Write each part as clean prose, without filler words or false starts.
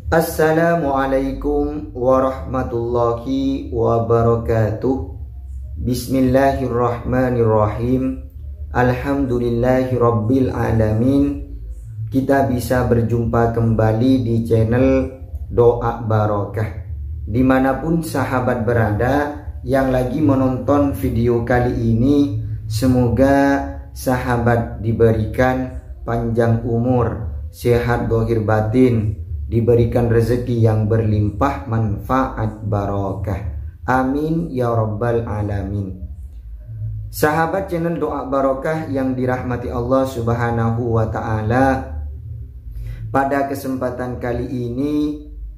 Assalamualaikum warahmatullahi wabarakatuh. Bismillahirrahmanirrahim. Alhamdulillahi rabbil alamin. Kita bisa berjumpa kembali di channel Doa Barokah. Dimanapun sahabat berada yang lagi menonton video kali ini, semoga sahabat diberikan panjang umur, sehat zahir batin, diberikan rezeki yang berlimpah, manfaat, barokah. Amin ya rabbal alamin. Sahabat channel Doa Barokah yang dirahmati Allah subhanahu wa ta'ala, pada kesempatan kali ini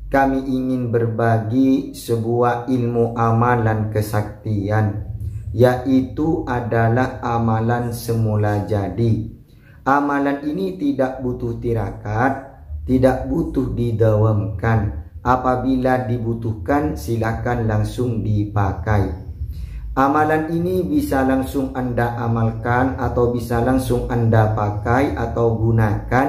kami ingin berbagi sebuah ilmu amalan kesaktian, yaitu adalah amalan semula jadi. Amalan ini tidak butuh tirakat, tidak butuh didawamkan. Apabila dibutuhkan, silakan langsung dipakai. Amalan ini bisa langsung Anda amalkan atau bisa langsung Anda pakai atau gunakan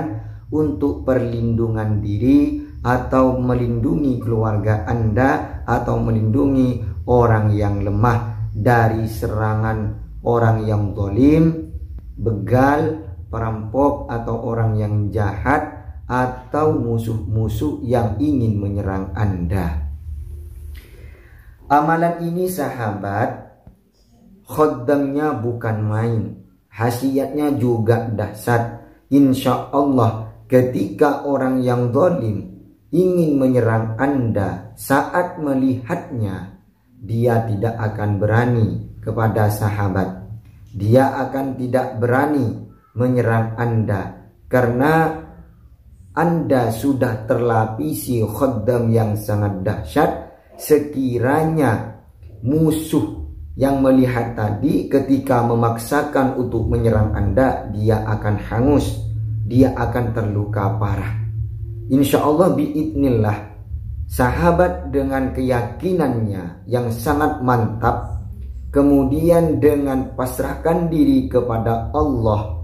untuk perlindungan diri atau melindungi keluarga Anda atau melindungi orang yang lemah dari serangan orang yang zalim, begal, perampok atau orang yang jahat atau musuh-musuh yang ingin menyerang Anda. Amalan ini sahabat, khaddamnya bukan main, khasiatnya juga dahsyat. Insya Allah ketika orang yang zalim ingin menyerang Anda, saat melihatnya dia tidak akan berani kepada sahabat. Dia akan tidak berani menyerang Anda karena Anda sudah terlapisi khaddam yang sangat dahsyat. Sekiranya musuh yang melihat tadi ketika memaksakan untuk menyerang Anda, dia akan hangus, dia akan terluka parah. Insya Allah biidnillah, sahabat dengan keyakinannya yang sangat mantap, kemudian dengan pasrahkan diri kepada Allah,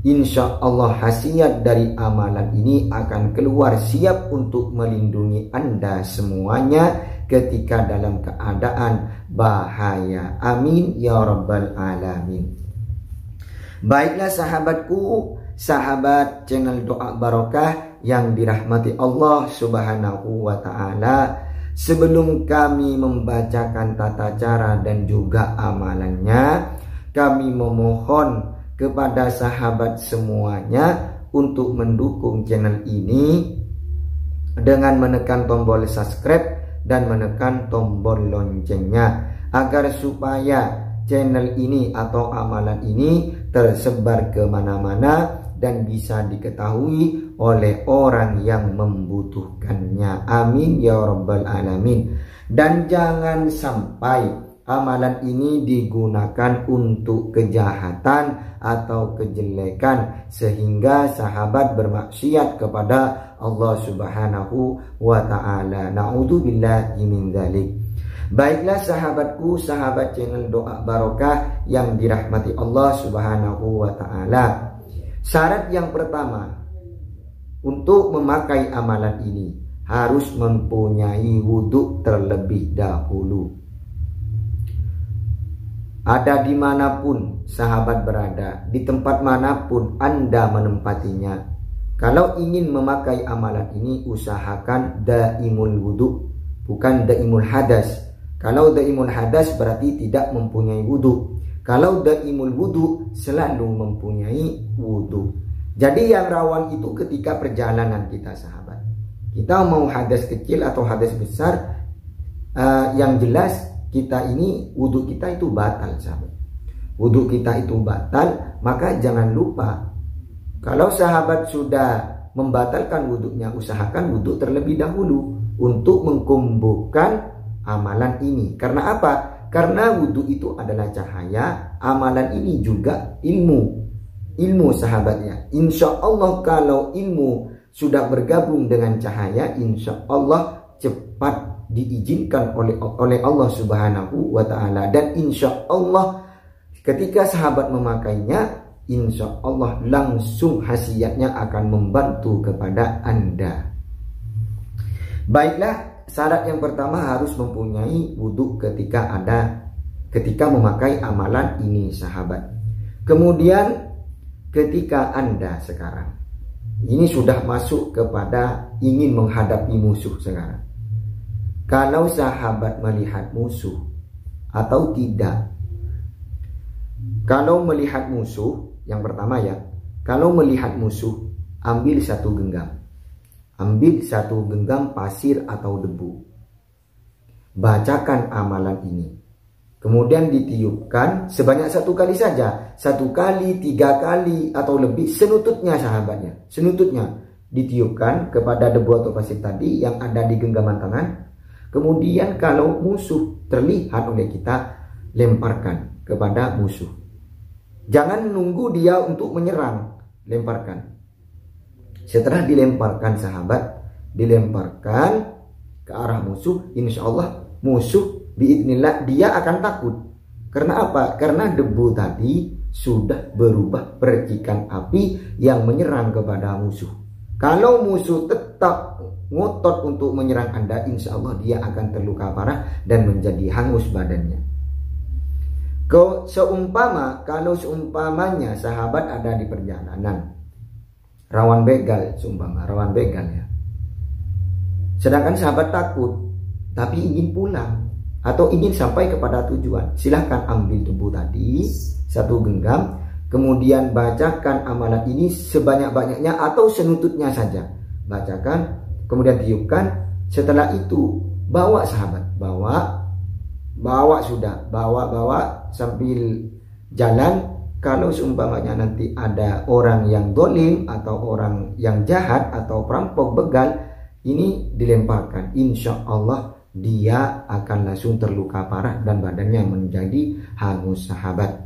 insya Allah khasiat dari amalan ini akan keluar siap untuk melindungi Anda semuanya ketika dalam keadaan bahaya. Amin ya rabbal alamin. Baiklah sahabatku, sahabat channel Doa Barokah yang dirahmati Allah subhanahu wa ta'ala, sebelum kami membacakan tata cara dan juga amalannya, kami memohon kepada sahabat semuanya untuk mendukung channel ini dengan menekan tombol subscribe dan menekan tombol loncengnya, agar supaya channel ini atau amalan ini tersebar kemana-mana dan bisa diketahui oleh orang yang membutuhkannya. Amin ya rabbal alamin. Dan jangan sampai amalan ini digunakan untuk kejahatan atau kejelekan sehingga sahabat bermaksiat kepada Allah subhanahu wa ta'ala. Na'udzubillahi min dzalik. Baiklah sahabatku, sahabat channel Doa Barokah yang dirahmati Allah subhanahu wa ta'ala, syarat yang pertama untuk memakai amalan ini harus mempunyai wudhu terlebih dahulu. Ada dimanapun sahabat berada, di tempat manapun Anda menempatinya, kalau ingin memakai amalan ini usahakan daimul wudhu, bukan daimul hadas. Kalau daimul hadas berarti tidak mempunyai wudhu. Kalau daimul wudhu selalu mempunyai wudhu. Jadi yang rawan itu ketika perjalanan kita sahabat. Kita mau hadas kecil atau hadas besar, yang jelas kita ini wudhu kita itu batal sahabat. Wudhu kita itu batal, maka jangan lupa kalau sahabat sudah membatalkan wudhunya, usahakan wudhu terlebih dahulu untuk mengkumbukan amalan ini. Karena apa? Karena wudhu itu adalah cahaya, amalan ini juga ilmu sahabatnya. Insya Allah kalau ilmu sudah bergabung dengan cahaya, insya Allah cepat diizinkan oleh Allah subhanahu wa ta'ala. Dan insya Allah ketika sahabat memakainya, insya Allah langsung khasiatnya akan membantu kepada Anda. Baiklah, syarat yang pertama harus mempunyai wudhu ketika memakai amalan ini, sahabat. Kemudian ketika Anda sekarang ini sudah masuk kepada ingin menghadapi musuh sekarang. Kalau sahabat melihat musuh atau tidak. Kalau melihat musuh, yang pertama ya, kalau melihat musuh, ambil satu genggam. Ambil satu genggam pasir atau debu. Bacakan amalan ini. Kemudian ditiupkan sebanyak 1 kali saja. 1 kali, 3 kali, atau lebih. Senututnya sahabatnya. Senututnya ditiupkan kepada debu atau pasir tadi yang ada di genggaman tangan. Kemudian kalau musuh terlihat oleh kita, lemparkan kepada musuh. Jangan nunggu dia untuk menyerang. Lemparkan. Setelah dilemparkan sahabat, dilemparkan ke arah musuh, insya Allah musuh biidznillah dia akan takut. Karena apa? Karena debu tadi sudah berubah percikan api yang menyerang kepada musuh. Kalau musuh tetap ngotot untuk menyerang Anda, insya Allah dia akan terluka parah dan menjadi hangus badannya. Kalau seumpamanya sahabat ada di perjalanan, rawan begal, rawan begal ya. Sedangkan sahabat takut, tapi ingin pulang atau ingin sampai kepada tujuan, silahkan ambil debu tadi 1 genggam, kemudian bacakan amalan ini sebanyak-banyaknya atau senututnya saja. Bacakan, kemudian tiupkan. Setelah itu bawa sahabat, bawa sambil jalan. Kalau seumpamanya nanti ada orang yang dolim atau orang yang jahat atau perampok begal, ini dilemparkan, insya Allah dia akan langsung terluka parah dan badannya menjadi hangus, sahabat.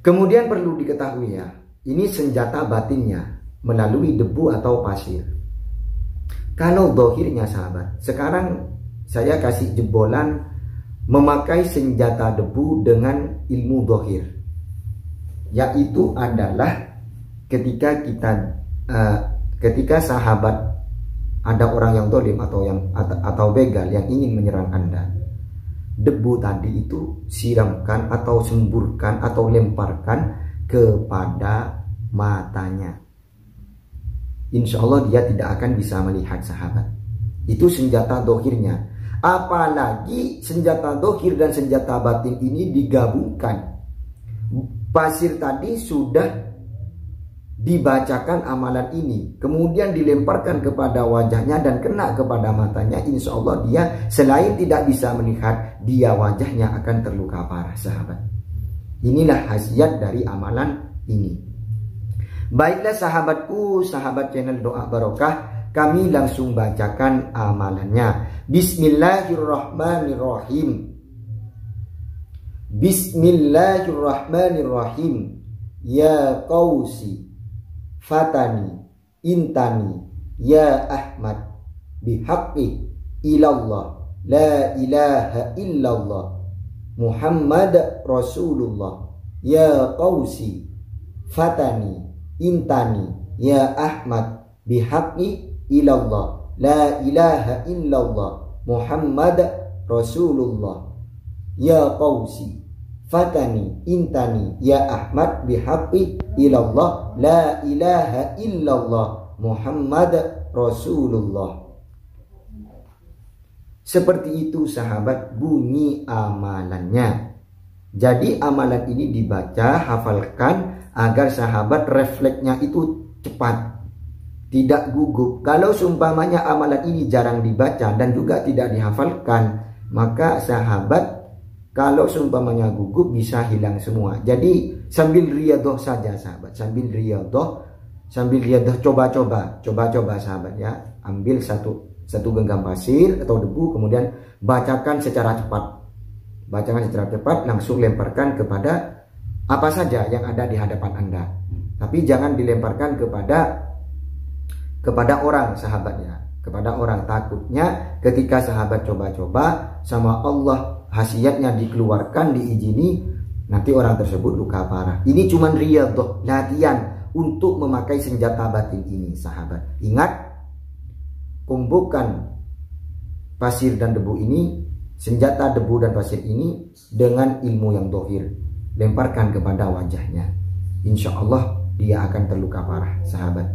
Kemudian perlu diketahui ya, ini senjata batinnya melalui debu atau pasir. Kalau dohirnya sahabat, sekarang saya kasih jebolan memakai senjata debu dengan ilmu dohir, yaitu adalah ketika sahabat ada orang yang dolim atau begal yang ingin menyerang Anda, debu tadi itu siramkan atau semburkan atau lemparkan kepada matanya. Insya Allah dia tidak akan bisa melihat, sahabat. Itu senjata dohirnya. Apalagi senjata dohir dan senjata batin ini digabungkan. Pasir tadi sudah dibacakan amalan ini, kemudian dilemparkan kepada wajahnya dan kena kepada matanya, insya Allah dia selain tidak bisa melihat, dia wajahnya akan terluka parah, sahabat. Inilah khasiat dari amalan ini. Baiklah sahabatku, sahabat channel Doa Barokah, kami langsung bacakan amalannya. Bismillahirrahmanirrahim. Bismillahirrahmanirrahim. Ya Qausi Fatani Intani Ya Ahmad Bihaqqi ilallah La ilaha illallah Muhammad Rasulullah. Ya Qausi Fatani Intani Ya Ahmad Bihaqqi ilallah La ilaha illallah Muhammad Rasulullah. Ya Qausi Fatani Intani Ya Ahmad Bihaqqi ilallah La ilaha illallah Muhammad Rasulullah. Seperti itu sahabat bunyi amalannya. Jadi amalan ini dibaca, hafalkan agar sahabat refleksnya itu cepat, tidak gugup. Kalau seumpamanya amalan ini jarang dibaca dan juga tidak dihafalkan, maka sahabat kalau seumpamanya gugup bisa hilang semua. Jadi sambil riyadhah saja sahabat, sambil riyadhah, coba-coba sahabat ya. Ambil satu genggam pasir atau debu, kemudian bacakan secara cepat. Langsung lemparkan kepada apa saja yang ada di hadapan Anda. Tapi jangan dilemparkan kepada orang sahabatnya, kepada orang. Takutnya ketika sahabat coba-coba sama Allah khasiatnya dikeluarkan, diizini, nanti orang tersebut luka parah. Ini cuma riyadhah, latihan untuk memakai senjata batin ini sahabat. Ingat, kumpulkan pasir dan debu ini, senjata debu dan pasir ini dengan ilmu yang dohir, lemparkan kepada wajahnya. Insya Allah dia akan terluka parah, sahabat.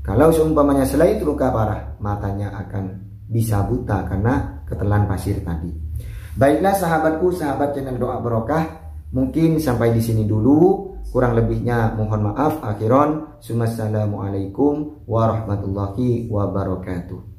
Kalau seumpamanya selain terluka parah, matanya akan bisa buta karena ketelan pasir tadi. Baiklah sahabatku, sahabat channel Doa Barokah, mungkin sampai di sini dulu. Kurang lebihnya mohon maaf. Akhiron, Assalamualaikum warahmatullahi wabarakatuh.